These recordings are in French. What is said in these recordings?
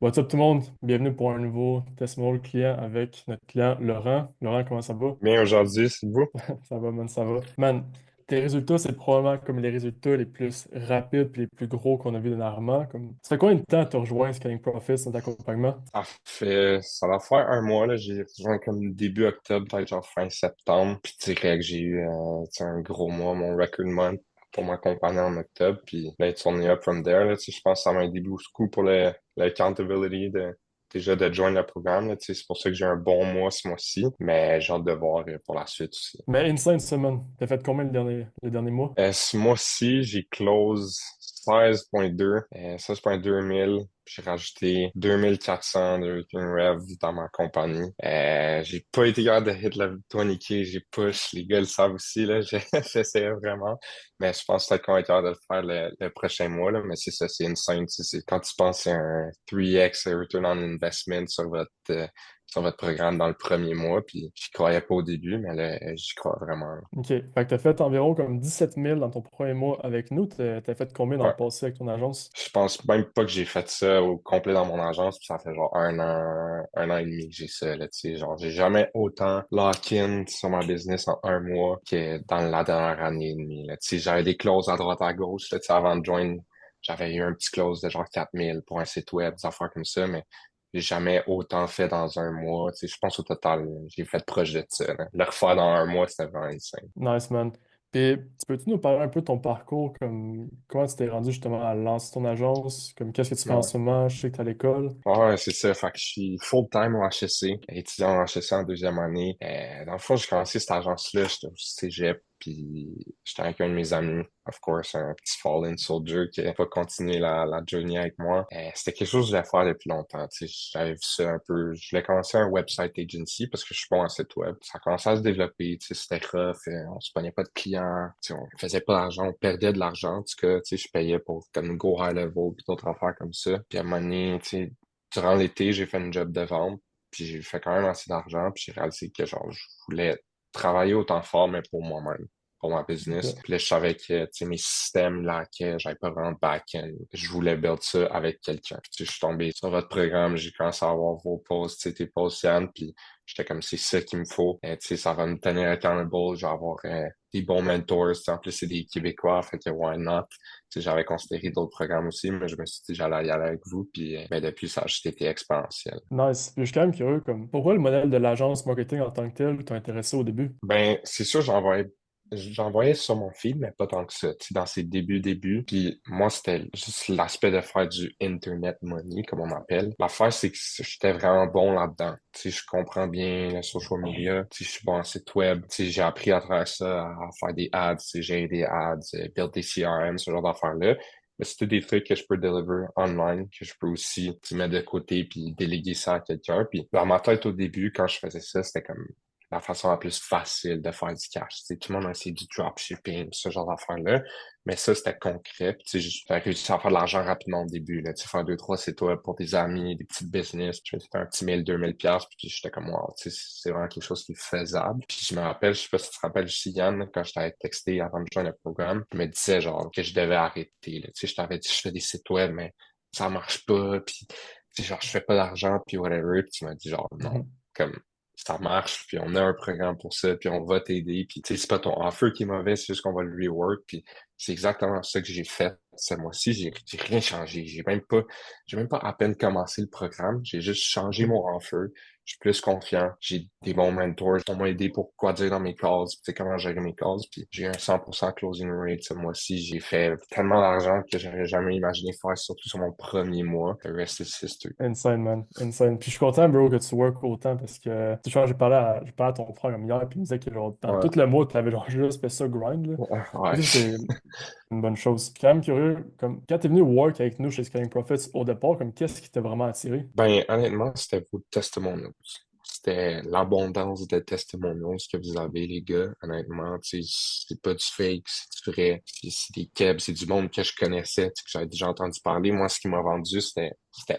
What's up tout le monde? Bienvenue pour un nouveau testimonial client avec notre client Laurent. Laurent, comment ça va? Bien aujourd'hui, c'est vous? Ça va, man, ça va. Man, tes résultats, c'est probablement comme les résultats les plus rapides et les plus gros qu'on a vu dernièrement. Ça fait combien de temps tu as rejoint Scaling Profits dans ton accompagnement? Ça va faire un mois, là. J'ai rejoint comme début octobre, peut-être genre fin septembre. Puis je dirais que j'ai eu tu sais, un gros mois, mon record month pour m'accompagner en octobre. Puis là, it's only up from there, là. Tu sais, je pense que ça m'a aidé beaucoup pour l'accountability déjà de joindre le programme, là. Tu sais, c'est pour ça que j'ai un bon mois ce mois-ci. Mais j'ai hâte de voir pour la suite aussi. Mais insane semaine. T'as fait combien le dernier mois? Ce mois-ci, j'ai close 16,2, 16,2 mille. J'ai rajouté 2400 de Recurring Rev dans ma compagnie. J'ai pas été capable de hit la 20K, j'ai push. Les gars le savent aussi, là. J'essayais vraiment. Mais je pense peut-être qu'on va être capable de le faire le prochain mois, là. Mais c'est ça, c'est insane. Tu sais, quand tu penses à un 3x return on investment sur votre programme dans le premier mois, puis j'y croyais pas au début, mais là, j'y crois vraiment. OK. Fait que t'as fait environ comme 17 000 dans ton premier mois avec nous. T'as fait combien dans le Ouais. passé avec ton agence? Je pense même pas que j'ai fait ça au complet dans mon agence, puis ça fait genre un an et demi que j'ai ça, là, tu sais, genre, j'ai jamais autant lock-in sur ma business en un mois que dans la dernière année et demie, là, tu sais, j'avais des clauses à droite à gauche, là, tu sais, avant de join, j'avais eu un petit close de genre 4 000 pour un site web, des affaires comme ça, mais j'ai jamais autant fait dans un mois, tu sais, je pense au total, j'ai fait proche de ça, là. Le refaire dans un mois, c'était vraiment insane. Nice, man. Puis, peux-tu nous parler un peu de ton parcours, comme comment tu t'es rendu justement à lancer ton agence, comme qu'est-ce que tu fais en Ouais. ce moment? Je sais que tu à l'école. Ouais, c'est ça. Fait que je suis full-time au HEC, étudiant en HEC en deuxième année. Dans le fond, j'ai commencé cette agence-là, j'étais au cégep, puis j'étais avec un de mes amis, of course, un petit fallen soldier qui a pas continué la journey avec moi. C'était quelque chose que je voulais faire depuis longtemps. Tu sais, j'avais vu ça un peu. Je voulais commencer un website agency parce que je suis bon en site web. Ça commençait à se développer, tu sais, c'était rough, on se prenait pas de clients, tu sais, on faisait pas d'argent, on perdait de l'argent. En tout cas, tu sais, je payais pour comme go high level puis d'autres affaires comme ça. Puis à un moment donné, tu sais, durant l'été, j'ai fait une job de vente, puis j'ai fait quand même assez d'argent, puis j'ai réalisé que genre je voulais travailler autant fort, mais pour moi-même, pour ma business. Ok. Puis là, je savais que tu sais, mes systèmes lackaient, j'avais pas vraiment de back-end. Je voulais build ça avec quelqu'un. Puis, tu sais, je suis tombé sur votre programme, j'ai commencé à voir vos posts, tu sais, tes posts, Yann, puis j'étais comme c'est ça qu'il me faut. Tu sais, ça va me tenir accountable, je vais avoir des bons mentors. Tu sais, en plus, c'est des Québécois, fait que why not? Tu sais, j'avais considéré d'autres programmes aussi, mais je me suis dit j'allais y aller avec vous, puis ben, depuis, ça a juste été exponentiel. Nice. Puis, je suis quand même curieux, comme pourquoi le modèle de l'agence marketing en tant que tel t'a intéressé au début? Ben, c'est sûr, j'en voyais sur mon feed, mais pas tant que ça, tu sais, dans ses débuts. Puis moi, c'était juste l'aspect de faire du internet money, comme on appelle. L'affaire, c'est que j'étais vraiment bon là-dedans. Tu sais, je comprends bien le social media, tu sais, je suis bon en site web, tu sais, j'ai appris à travers ça à faire des ads, tu sais, gérer des ads, build des CRM, ce genre d'affaires-là. Mais c'est tout des trucs que je peux deliver online, que je peux aussi tu sais, mettre de côté puis déléguer ça à quelqu'un. Puis dans ma tête au début, quand je faisais ça, c'était comme la façon la plus facile de faire du cash. Tu sais, tout le monde a essayé du dropshipping, ce genre d'affaires-là. Mais ça, c'était concret. Puis, tu sais, j'ai réussi à faire de l'argent rapidement au début. Là. Tu sais, faire deux, trois sites web pour des amis, des petites business. Puis, c'était un petit 1 000, 2 000 piastres. Puis, j'étais comme, wow, tu sais, c'est vraiment quelque chose qui est faisable. Puis, je me rappelle, je sais pas si tu te rappelles, Yann, quand je t'avais texté avant de joindre le programme, je me disais, genre, que je devais arrêter. Là. Tu sais, je t'avais dit, je fais des sites web, mais ça marche pas. Puis, tu sais, genre, je fais pas d'argent, puis whatever. Puis, tu m'as dit, genre, non. Mhm. Comme, ça marche, puis on a un programme pour ça, puis on va t'aider, puis tu sais, c'est pas ton offer qui est mauvais, c'est juste qu'on va le rework, puis c'est exactement ça que j'ai fait ce mois-ci, j'ai rien changé, j'ai même pas à peine commencé le programme, j'ai juste changé mon offer, je suis plus confiant, j'ai des bons mentors qui m'ont aidé pour quoi dire dans mes calls, tu sais, comment gérer mes calls, puis j'ai eu un 100% closing rate ce mois-ci, j'ai fait tellement d'argent que j'aurais jamais imaginé faire, surtout sur mon premier mois, the rest is history. Insane, man. Insane. Puis je suis content, bro, que tu work autant parce que, tu vois, j'ai parlé à ton frère comme hier, puis il me disait que genre, dans Ouais, tout le mois, tu avais genre juste fait ça grind, là. ouais, Puis ouais. ça, c'est une bonne chose. Puis quand même curieux, comme quand t'es venu work avec nous chez Scaling Profits au départ, comme qu'est-ce qui t'a vraiment attiré? Ben, honnêtement, c'était vos testimonials. C'était l'abondance de testimonials que vous avez, les gars. Honnêtement, tu sais, c'est pas du fake, c'est du vrai. C'est des kebs, c'est du monde que je connaissais, tu sais, que j'avais déjà entendu parler. Moi, ce qui m'a vendu, c'était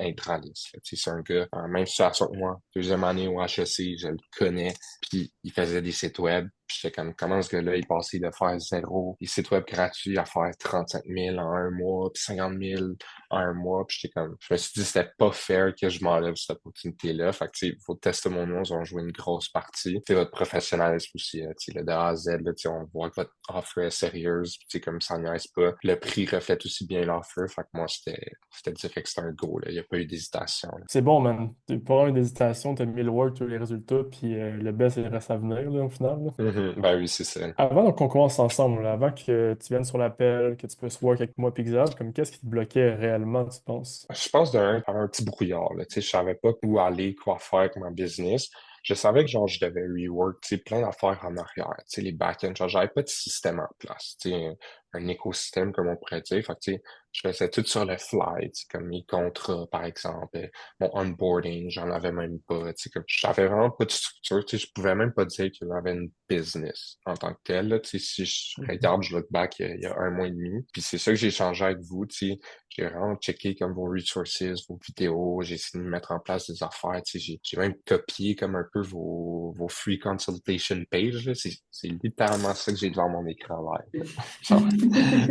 Intralis. Là. Tu sais, c'est un gars en même situation que moi. Deuxième année au HEC, je le connais. Puis, il faisait des sites web. Puis j'étais comme, comment ce gars-là, il passait de faire zéro, des sites web gratuits à faire 35 000 en un mois, puis 50 000 en un mois. Puis j'étais comme, je me suis dit, c'était pas fair que je m'enlève cette opportunité-là. Fait que, tu sais, vos testimonials ont joué une grosse partie. C'est votre professionnalisme aussi, tu sais, le de A à Z, là, tu sais, on voit que votre offre est sérieuse, puis tu sais, comme ça niaise pas. Le prix reflète aussi bien l'offer. Fait que moi, c'était direct, c'était un go, là. Il n'y a pas eu d'hésitation, là. C'est bon, man. T'as pas avoir une hésitation, t'as mis le work, tu as les résultats, puis le best, il reste à venir, là, au final, là. Mhm. Ben oui, c'est ça. Avant qu'on commence ensemble, là, avant que tu viennes sur l'appel, que tu puisses work avec moi puis Xav, comme qu'est-ce qui te bloquait réellement, tu penses? Je pense j'avais un petit brouillard, là. Tu sais, je savais pas où aller, quoi faire avec ma business. Je savais que, genre, je devais rework, tu sais, plein d'affaires en arrière, tu sais, les back-ends. Genre, j'avais pas de système en place, tu sais, un écosystème, comme on pourrait dire. Fait que, tu sais, je faisais tout sur le fly, tu sais, comme mes contrats, par exemple, mon onboarding, j'en avais même pas, tu sais, comme, j'avais vraiment pas de structure, tu sais, je pouvais même pas dire que j'avais une business en tant que telle, là. Tu sais, si je Mhm. regarde, je look back il y a un mois et demi, puis c'est ça que j'ai changé avec vous, tu sais. J'ai vraiment checké comme vos resources, vos vidéos, j'ai essayé de mettre en place des affaires, tu sais, j'ai même copié comme un peu vos free consultation pages, là. C'est littéralement ça que j'ai devant mon écran live, là. Genre,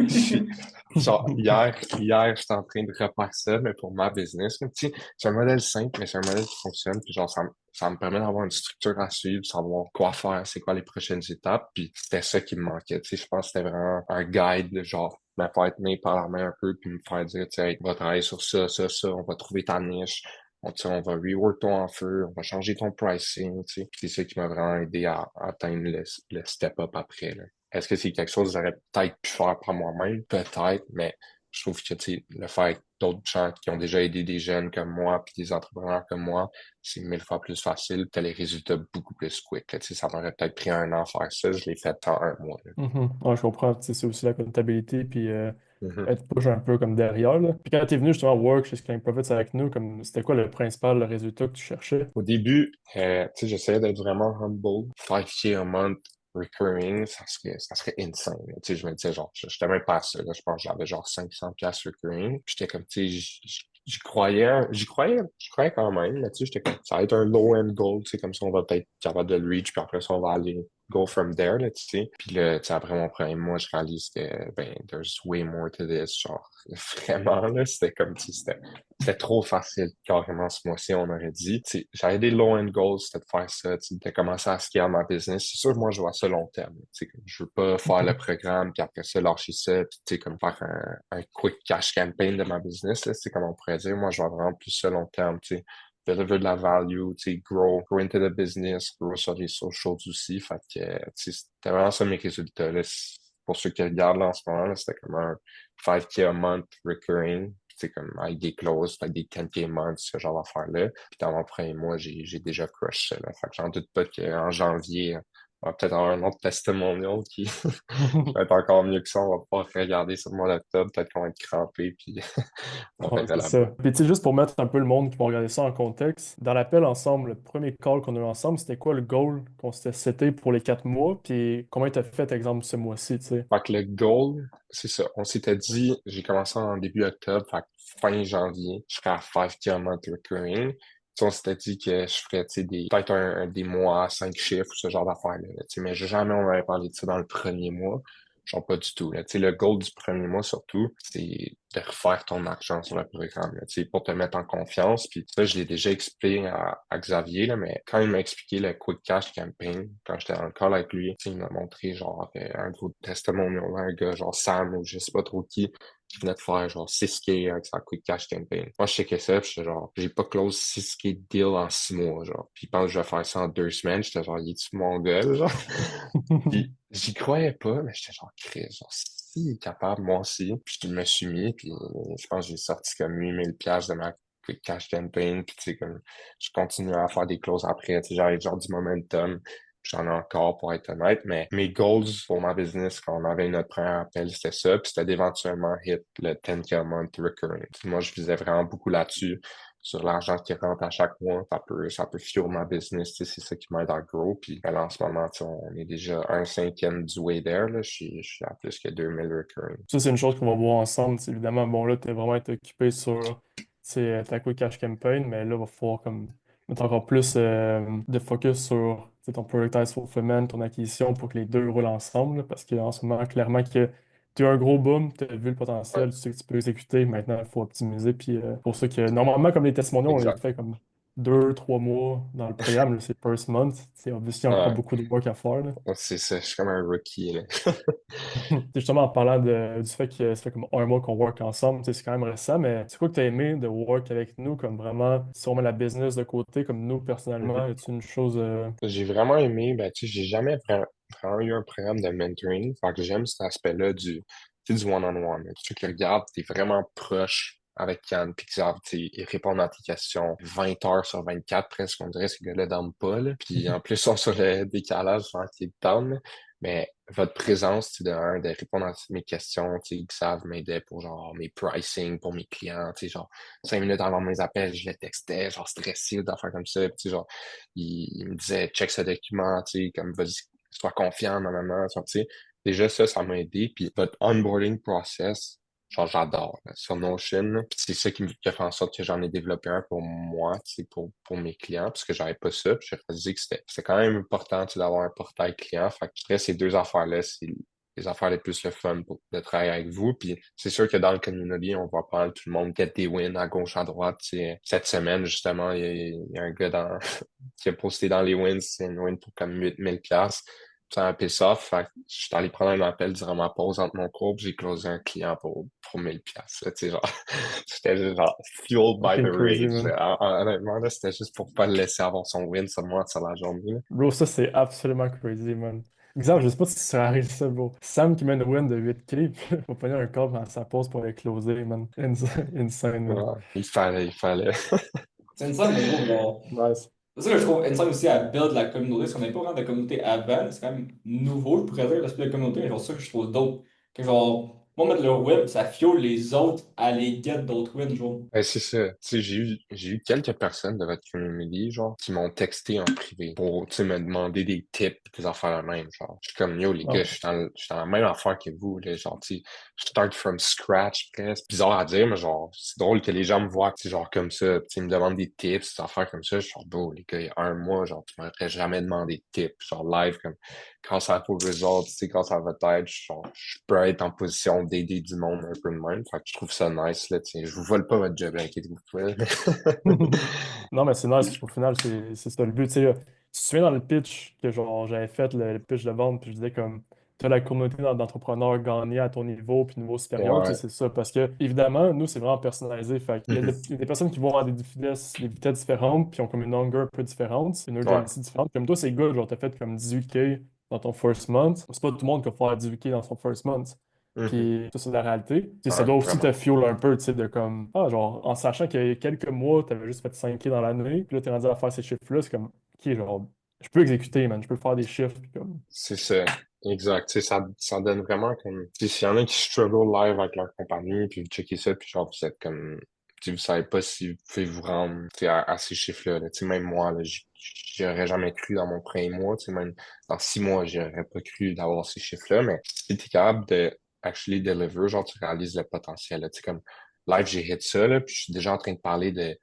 je suis- genre, hier, j'étais en train de refaire ça, mais pour ma business, là. Tu sais, c'est un modèle simple, mais c'est un modèle qui fonctionne, puis genre, ça me permet d'avoir une structure à suivre, savoir quoi faire, c'est quoi les prochaines étapes, puis c'était ça qui me manquait, tu sais, je pense que c'était vraiment un guide, de genre, me faire tenir par la main un peu, puis me faire dire, tu sais, hey, on va travailler sur ça, ça, ça, on va trouver ta niche, tu sais, on va rework ton offer, on va changer ton pricing, tu sais. C'est ça qui m'a vraiment aidé à atteindre le step-up après, là. Est-ce que c'est quelque chose que j'aurais peut-être pu faire par moi-même? Peut-être, mais je trouve que, tu sais, le faire avec d'autres gens qui ont déjà aidé des jeunes comme moi, puis des entrepreneurs comme moi, c'est 1000 fois plus facile, t'as les résultats beaucoup plus quick, là. Tu sais, ça m'aurait peut-être pris un an à faire ça, je l'ai fait en un mois, là. Mhm. Ouais, je comprends, tu sais, c'est aussi la comptabilité, puis Mhm. être push un peu comme derrière, là. Puis quand t'es venu justement work chez Scaling Profits avec nous, comme c'était quoi le principal le résultat que tu cherchais? Au début, tu sais, j'essayais d'être vraiment humble. 5K a month recurring, ça serait insane, là. Tu sais, je me disais, genre, j'étais même pas à ça, là. Je pense que j'avais genre 500 pièces recurring. Puis j'étais comme, tu sais, j'y croyais quand même, là. Tu sais, j'étais comme, ça va être un low-end goal, tu sais, comme ça, on va peut-être être capable de le reach, puis après ça, on va aller go from there, là, tu sais. Puis là, tu sais, après mon premier mois, je réalise que, ben, there's way more to this, genre, vraiment, là, c'était comme, tu sais, c'était trop facile, carrément, ce mois-ci, on aurait dit. Tu sais, j'avais des low-end goals, c'était de faire ça, tu sais, de commencer à scale ma business. C'est sûr, moi, je vois ça long terme. Tu sais, comme je veux pas faire le Mhm. programme, puis après ça, lâcher ça, puis tu sais, comme faire un quick cash campaign de ma business, là, c'est comme on pourrait dire. Moi, je vois vraiment plus ça long terme, tu sais. Deliver de la value, tu sais, grow into the business, grow sur les socials aussi. Fait que, tu sais, c'était vraiment ça mes résultats, là. Pour ceux qui regardent là en ce moment, là, c'était comme un 5K a month recurring, c'est comme avec des clauses, avec des 10K months, ce genre d'affaires-là. Puis dans mon premier mois, j'ai déjà crush ça, là. Fait que j'en doute pas qu'en janvier, on va peut-être avoir un autre testimonial qui va être encore mieux que ça. On va pouvoir regarder sur mon laptop, peut-être qu'on va être crampé, puis on Ouais, verra c'est là-bas. ça. Puis tu sais, juste pour mettre un peu le monde qui va regarder ça en contexte, dans l'appel ensemble, le premier call qu'on a eu ensemble, c'était quoi le goal qu'on s'était seté pour les 4 mois, puis comment tu as fait, exemple, ce mois-ci, tu sais? Fait que le goal, c'est ça. On s'était dit, j'ai commencé en début octobre, fait que fin janvier, je serais à 5K a month recurring. Tu sais, on s'était dit que je ferais, tu sais, peut-être des mois à 5 chiffres, ce genre d'affaires-là, là, tu sais, mais jamais on m'avait parlé de ça dans le premier mois. Genre pas du tout, là. Tu sais, le goal du premier mois, surtout, c'est de refaire ton argent sur le programme, là, tu sais, pour te mettre en confiance. Puis ça, je l'ai déjà expliqué à Xavier, là, mais quand il m'a expliqué le Quick Cash Campaign, quand j'étais dans le call avec lui, tu sais, il m'a montré, genre, un gros testimonial, un gars, genre Sam, ou je sais pas trop qui venait de faire, genre, 6K avec sa Quick Cash Campaign. Moi, je checkais ça, puis j'étais genre, j'ai pas close 6K deal en 6 mois, genre. Puis il pense que je vais faire ça en 2 semaines, j'étais genre, il est-tu mon gars, genre? Puis j'y croyais pas, mais j'étais genre, Chris, genre, si il est capable, moi aussi. Puis je me suis mis, puis je pense que j'ai sorti comme 8 000 piastres de ma quick cash campaign, puis tu sais, comme, je continue à faire des closes après, tu sais, j'avais genre du momentum. J'en ai encore pour être honnête, mais mes goals pour ma business quand on avait notre premier appel, c'était ça, puis c'était d'éventuellement hit le 10K a month recurring. Puis moi, je visais vraiment beaucoup là-dessus sur l'argent qui rentre à chaque mois. Ça peut fuel ma business, tu sais, c'est ça qui m'aide à grow. Puis ben, là, en ce moment, tu sais, on est déjà un cinquième du way there, là. Je suis à plus que 2000 recurring. Ça, c'est une chose qu'on va voir ensemble. C'est évidemment, bon, là, tu es vraiment été occupé sur tu sais, ta quick cash campaign, mais là, il va falloir comme mettre encore plus de focus sur tu sais, ton productized fulfillment, ton acquisition pour que les deux roulent ensemble. Là, parce qu'en ce moment, clairement que tu as un gros boom, tu as vu le Ouais, potentiel, tu sais que tu peux exécuter. Maintenant, il faut optimiser. Puis pour ça que normalement, comme les testimoniaux, on les exact. fait comme 2, 3 mois dans le programme. Là, c'est first month. C'est obviously encore Ouais, beaucoup de work à faire. Là. ouais, c'est ça, je suis comme un rookie, là. C'est justement en parlant du fait que ça fait comme un mois qu'on work ensemble, tu sais, c'est quand même récent, mais c'est quoi que tu as aimé de work avec nous, comme vraiment, si on met la business de côté, comme nous personnellement, Mhm. est une chose. J'ai vraiment aimé, ben, tu sais, j'ai jamais vraiment eu un programme de mentoring. Fait que j'aime cet aspect-là tu sais, du one-on-one. Tu qui regardes, t'es vraiment proche avec Yann, puis tu sais, ils répondent à tes questions 20 heures sur 24 presque. On dirait que ces gars-là dorment pas, là. Puis en plus, ils sont sur le décalage, genre, qui est down, là. Mais votre présence, tu sais, de répondre à mes questions, tu sais, ils savent m'aider pour, genre, mes pricing pour mes clients, tu sais, genre, 5 minutes avant mes appels, je les textais, genre, stressé, d'affaires comme ça. Puis, tu sais, genre, il me disait, check ce document, tu sais, comme, vas-y, sois confiant, normalement, tu sais. Déjà, ça m'a aidé. Puis, votre onboarding process, genre, j'adore, là, sur Notion, là. Puis c'est ça qui a fait en sorte que j'en ai développé un pour moi, tu sais, pour mes clients, parce que j'avais pas ça. Puis, j'ai réalisé que c'était quand même important, tu sais, d'avoir un portail client. Fait que, je dirais, ces deux affaires-là, c'est les affaires les plus le fun de travailler avec vous. Puis c'est sûr que dans le community, on voit pas mal tout le monde get des wins à gauche, à droite. Tu sais, cette semaine, justement, il y a un gars qui a posté dans les wins, c'est une win pour comme 8000$. C'est un piss-off. Fait que je suis allé prendre un appel durant ma pause entre mon cours, puis j'ai closé un client pour 1000$. Là, tu sais, genre, j'étais juste genre fueled by the Fucking crazy, rage. man. Honnêtement, là, c'était juste pour pas le laisser avoir son win seulement sur la journée, là. Bro, ça, c'est absolument crazy, man. Exemple, je sais pas si ça arrive ça, bro. Sam qui mène une win de 8K, puis va pogner un call dans sa pause pour aller closer, man. Insane, man. Ouais, il fallait. C'est insane, mais gros, genre. Nice. C'est ça que je trouve insane aussi à build la communauté, parce qu'on n'avait pas vraiment de communauté avant, c'est quand même nouveau, je pourrais dire, l'aspect de communauté, mais genre ça que je trouve dope. Que genre, moi, mettre le web, ça fuel les autres à les get d'autres wins, genre. C'est ça. Tu sais, j'ai eu quelques personnes de votre community, genre, qui m'ont texté en privé pour, tu sais, me demander des tips, des affaires de même, genre. Je suis comme, yo, les Ah gars, ouais. je suis dans la même affaire que vous, là, genre, tu sais, je start from scratch, presque. Bizarre à dire, mais genre, c'est drôle que les gens me voient, tu sais, genre, comme ça, tu sais, ils me demandent des tips, des affaires comme ça. Je suis genre, bro, les gars, il y a un mois, genre, tu m'aurais jamais demandé de tips, genre, live, comme, quand ça a pour result, tu sais, quand ça va être, genre, je peux être en position d'aider du monde un peu de même. Fait que je trouve ça nice, là, tu sais. Je vous vole pas votre job, là, inquiétez-vous pas. Non, mais c'est nice, au final, c'est ça le but. Tu sais, là, tu te souviens dans le pitch que genre j'avais fait le pitch de vente, puis je disais comme tu as la communauté d'entrepreneurs gagnés à ton niveau puis niveau supérieur, tu Ouais. sais, c'est ça. Parce que évidemment, nous, c'est vraiment personnalisé. Fait qu'il y a Mhm. il y a des personnes qui vont avoir des vitesses différentes, puis ont comme une longueur un peu différente, une Ouais. urgency différente. Comme toi, c'est good, genre t'as fait comme 18K dans ton first month. C'est pas tout le monde qui va faire 18K dans son first month. Mhm. Puis ça, c'est la réalité. Tu sais, ça Ouais, doit aussi vraiment. te fuel un peu, tu sais, de comme, ah, genre, en sachant qu'il y a quelques mois, tu avais juste fait 5K dans l'année, puis là, tu es rendu à faire ces chiffres-là, c'est comme, ok, genre, je peux exécuter, man, je peux faire des chiffres, puis comme, C'est ça. Exact. Tu sais, ça donne vraiment comme, tu sais, s'il y en a qui struggle live avec leur compagnie, puis vous checkez ça, puis genre, vous êtes comme, tu sais, vous savez pas si vous pouvez vous rendre, tu sais, à ces chiffres-là, là. Tu sais, même moi, là, j'aurais jamais cru dans mon premier mois, tu sais, même dans 6 mois, j'aurais pas cru d'avoir ces chiffres-là, mais si t'es capable de actually deliver, genre, tu réalises le potentiel, là. Tu sais, comme, live, j'ai hit ça, là, puis je suis déjà en train de parler de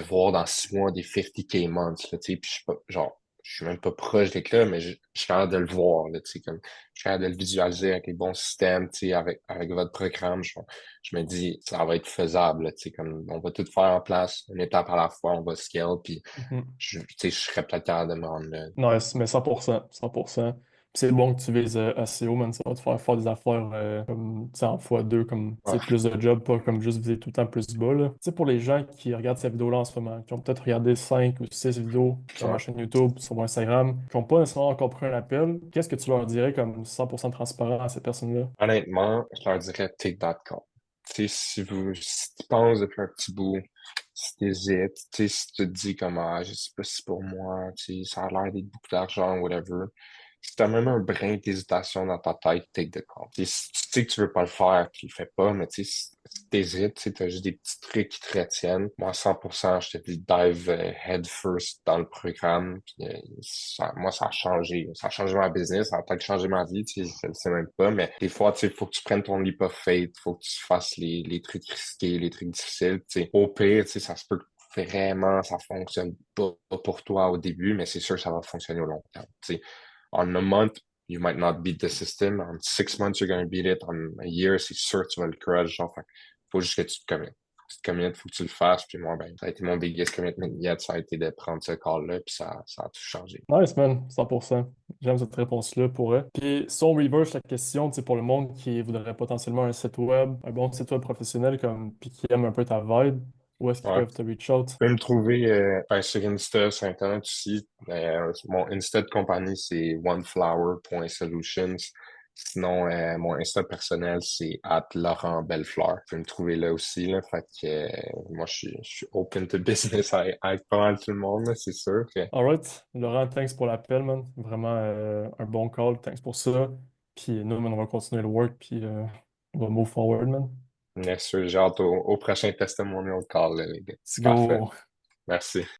voir dans 6 mois des 50K months, là, tu sais, puis je suis pas, genre, je suis même pas proche d'être là, mais je suis capable de le voir, là, tu sais, comme, je suis capable de le visualiser avec les bons systèmes, tu sais, avec votre programme, je me dis, ça va être faisable, là, tu sais, comme, on va tout faire en place, une étape à la fois, on va scale, puis, mhm. tu sais, je serais peut-être capable de me rendre là. Nice, mais 100%, 100%. Puis c'est bon que tu vises assez haut, man, ça va te faire des affaires comme, tu sais, en x2, comme, tu sais, Ouais, plus de jobs, pas comme juste viser tout le temps plus bas, là. Tu sais, pour les gens qui regardent cette vidéo-là en ce moment, qui ont peut-être regardé 5 ou 6 vidéos sur ma ouais. chaîne YouTube, sur mon Instagram, qui n'ont pas nécessairement encore pris un appel, qu'est-ce que tu leur dirais comme 100% transparent à ces personnes-là? Honnêtement, je leur dirais take that call. Tu sais, si tu penses depuis un petit bout, si t'hésites, tu sais, si tu te dis comme, ah, je sais pas si c'est pour moi, tu sais, ça a l'air d'être beaucoup d'argent, whatever. Si t'as même un brin d'hésitation dans ta tête, take the call. Tu sais, si tu sais que tu veux pas le faire, tu le fais pas, mais tu sais, si t'hésites, tu sais, t'as juste des petits trucs qui te retiennent. Moi, à 100%, je te dis dive head first dans le programme. Puis, moi, ça a changé. Ça a changé ma business, ça a peut-être changé ma vie, tu sais, je le sais même pas, mais des fois, tu sais, faut que tu prennes ton leap of faith, faut que tu fasses les trucs risqués, les trucs difficiles, tu sais. Au pire, tu sais, ça se peut vraiment ça fonctionne pas pour toi au début, mais c'est sûr que ça va fonctionner au long terme. Tu sais, on a month, you might not beat the system. On 6 months, you're gonna beat it. On a year, c'est sûr que tu vas le crush. Genre, fait, faut juste que tu te commettes. Tu te commettes, faut que tu le fasses. Puis moi, ben, ça a été mon biggest commitment yet. Ça a été de prendre ce call-là, puis ça a tout changé. Nice, man, 100%. J'aime cette réponse-là pour eux. Puis, si on reverse la question, tu sais, pour le monde qui voudrait potentiellement un site web, un bon site web professionnel, comme, puis qui aime un peu ta vibe, où est-ce qu'ils Ouais. peuvent te reach out? Tu peux me trouver ben, sur Insta, sur Internet aussi. Mon Insta de compagnie, c'est oneflower.solutions. Sinon, mon Insta personnel, c'est @LaurentBellefleur. Tu peux me trouver là aussi. Là. Fait que moi, je suis open to business avec pas mal tout le monde, là, c'est sûr. Alright, Laurent, thanks pour l'appel, man. Vraiment un bon call, thanks pour ça. Puis nous, man, on va continuer le work, puis on va move forward, man. Bien sûr, j'ai hâte au prochain testimonial call, là, les gars. Let's Parfait. go! Merci.